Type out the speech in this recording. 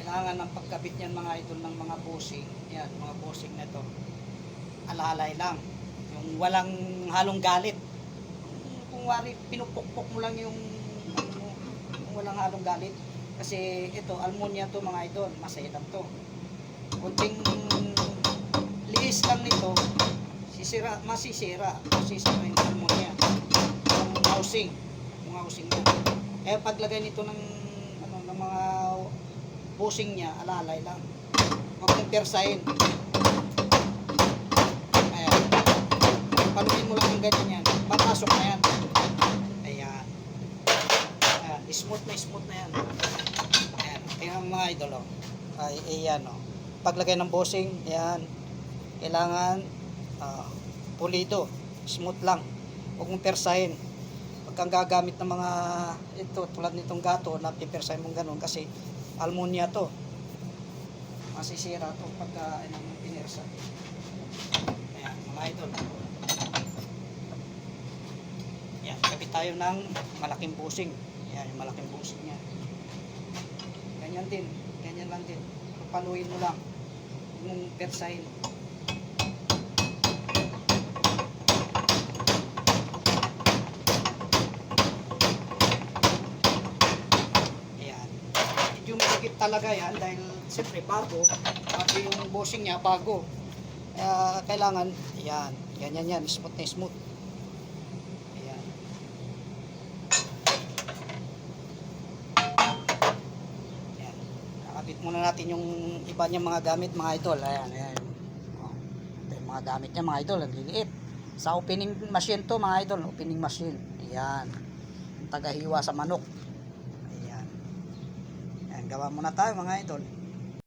Kailangan ng pagkabit niyan mga idol ng mga bushing. Yan, mga bushing na to. Alalay lang. Yung walang halong galit. Kung wari, pinupukpok mo lang yung walang halong galit. Kasi ito, almonya to mga idol. Maselan to. Kunting liis lang nito, masisira yung almonya. Yung housing. Yung housing niya. Kaya paglagay nito ng mga bushing niya, alalay lang. Huwag mong persahin. Ayan. Paluin mo lang yung ganyan yan. Papasok na yan. Ayan. Ayan. Smooth na yan. Ayan. Tingnan mga idol. Ayan. Paglagay ng bushing, ayan. Kailangan pulido. Smooth lang. Huwag mong persahin. Kang gagamit ng mga ito tulad nitong gato na pipersahin mong ganun kasi almonya to, masisira to pagka pinersa. Ayan mga idol, yan, kapit tayo ng malaking bushing. Yan yung malaking bushing nya, ganyan lang din, paluin mo lang, huwag mong persahin. Talaga yan dahil siyempre bago yung bushing niya bago, kailangan yan, ganyan yan, smooth na smooth. Ayan. Ayan. Nakabit muna natin yung iba niyang mga gamit mga idol. Ayan. Ito yung mga gamit niya mga idol, ang liliit. Sa opening machine to mga idol, opening machine. Ayan, tagahiwa sa manok. Gawa muna tayo mga idol.